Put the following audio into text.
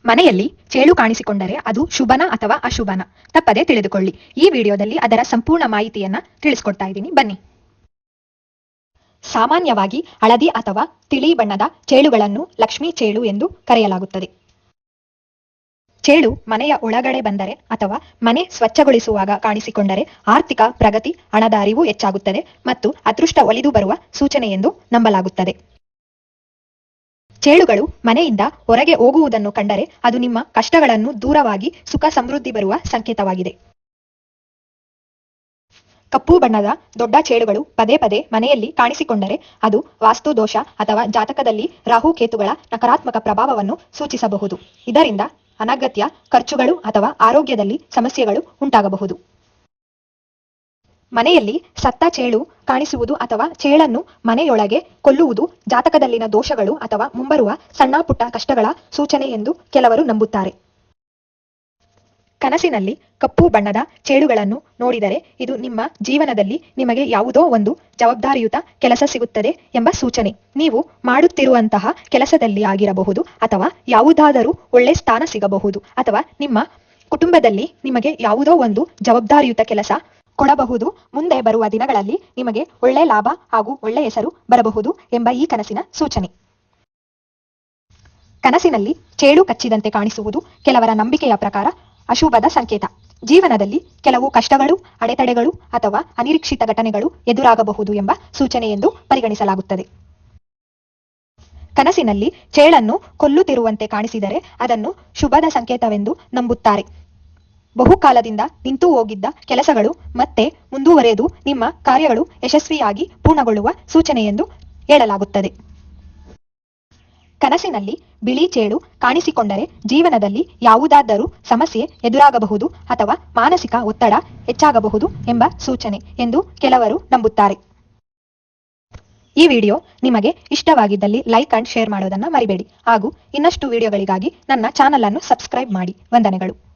ಮನೆಯಲ್ಲಿ ಚೇಳು ಕಾಣಿಸಿಕೊಂಡರೆ ಅದು ಶುಭನ ಅಥವಾ ಅಶುಭನ ತಪ್ಪದೆ ತಿಳಿದುಕೊಳ್ಳಿ. ಈ ವಿಡಿಯೋದಲ್ಲಿ ಅದರ ಸಂಪೂರ್ಣ ಮಾಹಿತಿಯನ್ನ ತಿಳಿಸ್ಕೊಡ್ತಾ ಇದ್ದೀನಿ, ಬನ್ನಿ. ಸಾಮಾನ್ಯವಾಗಿ ಹಳದಿ ಅಥವಾ ತಿಳಿ ಬಣ್ಣದ ಚೇಳುಗಳನ್ನು ಲಕ್ಷ್ಮೀ ಚೇಳು ಎಂದು ಕರೆಯಲಾಗುತ್ತದೆ. ಚೇಳು ಮನೆಯ ಒಳಗಡೆ ಬಂದರೆ ಅಥವಾ ಮನೆ ಸ್ವಚ್ಛಗೊಳಿಸುವಾಗ ಕಾಣಿಸಿಕೊಂಡರೆ ಆರ್ಥಿಕ ಪ್ರಗತಿ, ಹಣದ ಅರಿವು ಹೆಚ್ಚಾಗುತ್ತದೆ ಮತ್ತು ಅದೃಷ್ಟ ಒಲಿದು ಬರುವ ಸೂಚನೆ ಎಂದು ನಂಬಲಾಗುತ್ತದೆ. ಚೇಳುಗಳು ಮನೆಯಿಂದ ಹೊರಗೆ ಹೋಗುವುದನ್ನು ಕಂಡರೆ ಅದು ನಿಮ್ಮ ಕಷ್ಟಗಳನ್ನು ದೂರವಾಗಿ ಸುಖ ಸಮೃದ್ಧಿ ಬರುವ ಸಂಕೇತವಾಗಿದೆ. ಕಪ್ಪು ಬಣ್ಣದ ದೊಡ್ಡ ಚೇಳುಗಳು ಪದೇ ಪದೇ ಮನೆಯಲ್ಲಿ ಕಾಣಿಸಿಕೊಂಡರೆ ಅದು ವಾಸ್ತು ದೋಷ ಅಥವಾ ಜಾತಕದಲ್ಲಿ ರಾಹು ಕೇತುಗಳ ನಕಾರಾತ್ಮಕ ಪ್ರಭಾವವನ್ನು ಸೂಚಿಸಬಹುದು. ಇದರಿಂದ ಅನಗತ್ಯ ಖರ್ಚುಗಳು ಅಥವಾ ಆರೋಗ್ಯದಲ್ಲಿ ಸಮಸ್ಯೆಗಳು ಉಂಟಾಗಬಹುದು. ಮನೆಯಲ್ಲಿ ಸತ್ತ ಚೇಳು ಕಾಣಿಸುವುದು ಅಥವಾ ಚೇಳನ್ನು ಮನೆಯೊಳಗೆ ಕೊಲ್ಲುವುದು ಜಾತಕದಲ್ಲಿನ ದೋಷಗಳು ಅಥವಾ ಮುಂಬರುವ ಸಣ್ಣ ಪುಟ್ಟ ಕಷ್ಟಗಳ ಸೂಚನೆ ಎಂದು ಕೆಲವರು ನಂಬುತ್ತಾರೆ. ಕನಸಿನಲ್ಲಿ ಕಪ್ಪು ಬಣ್ಣದ ಚೇಳುಗಳನ್ನು ನೋಡಿದರೆ ಇದು ನಿಮ್ಮ ಜೀವನದಲ್ಲಿ ನಿಮಗೆ ಯಾವುದೋ ಒಂದು ಜವಾಬ್ದಾರಿಯುತ ಕೆಲಸ ಸಿಗುತ್ತದೆ ಎಂಬ ಸೂಚನೆ. ನೀವು ಮಾಡುತ್ತಿರುವಂತಹ ಕೆಲಸದಲ್ಲಿ ಆಗಿರಬಹುದು ಅಥವಾ ಯಾವುದಾದರೂ ಒಳ್ಳೆ ಸ್ಥಾನ ಸಿಗಬಹುದು ಅಥವಾ ನಿಮ್ಮ ಕುಟುಂಬದಲ್ಲಿ ನಿಮಗೆ ಯಾವುದೋ ಒಂದು ಜವಾಬ್ದಾರಿಯುತ ಕೆಲಸ ಕೊಡಬಹುದು. ಮುಂದೆ ಬರುವ ದಿನಗಳಲ್ಲಿ ನಿಮಗೆ ಒಳ್ಳೆ ಲಾಭ ಹಾಗೂ ಒಳ್ಳೆ ಹೆಸರು ಬರಬಹುದು ಎಂಬ ಈ ಕನಸಿನ ಸೂಚನೆ. ಕನಸಿನಲ್ಲಿ ಚೇಳು ಕಚ್ಚಿದಂತೆ ಕಾಣಿಸುವುದು ಕೆಲವರ ನಂಬಿಕೆಯ ಪ್ರಕಾರ ಅಶುಭದ ಸಂಕೇತ. ಜೀವನದಲ್ಲಿ ಕೆಲವು ಕಷ್ಟಗಳು, ಅಡೆತಡೆಗಳು ಅಥವಾ ಅನಿರೀಕ್ಷಿತ ಘಟನೆಗಳು ಎದುರಾಗಬಹುದು ಎಂಬ ಸೂಚನೆ ಎಂದು ಪರಿಗಣಿಸಲಾಗುತ್ತದೆ. ಕನಸಿನಲ್ಲಿ ಚೇಳನ್ನು ಕೊಲ್ಲುತ್ತಿರುವಂತೆ ಕಾಣಿಸಿದರೆ ಅದನ್ನು ಶುಭದ ಸಂಕೇತವೆಂದು ನಂಬುತ್ತಾರೆ. ಬಹುಕಾಲದಿಂದ ನಿಂತು ಹೋಗಿದ್ದ ಕೆಲಸಗಳು ಮತ್ತೆ ಮುಂದುವರೆದು ನಿಮ್ಮ ಕಾರ್ಯಗಳು ಯಶಸ್ವಿಯಾಗಿ ಪೂರ್ಣಗೊಳ್ಳುವ ಸೂಚನೆ ಎಂದು ಹೇಳಲಾಗುತ್ತದೆ. ಕನಸಿನಲ್ಲಿ ಬಿಳಿ ಚೇಳು ಕಾಣಿಸಿಕೊಂಡರೆ ಜೀವನದಲ್ಲಿ ಯಾವುದಾದರೂ ಸಮಸ್ಯೆ ಎದುರಾಗಬಹುದು ಅಥವಾ ಮಾನಸಿಕ ಒತ್ತಡ ಹೆಚ್ಚಾಗಬಹುದು ಎಂಬ ಸೂಚನೆ ಎಂದು ಕೆಲವರು ನಂಬುತ್ತಾರೆ. ಈ ವಿಡಿಯೋ ನಿಮಗೆ ಇಷ್ಟವಾಗಿದ್ದಲ್ಲಿ ಲೈಕ್ ಅಂಡ್ ಶೇರ್ ಮಾಡೋದನ್ನ ಮರಿಬೇಡಿ ಹಾಗೂ ಇನ್ನಷ್ಟು ವಿಡಿಯೋಗಳಿಗಾಗಿ ನನ್ನ ಚಾನಲ್ ಅನ್ನು ಸಬ್ಸ್ಕ್ರೈಬ್ ಮಾಡಿ. ವಂದನೆಗಳು.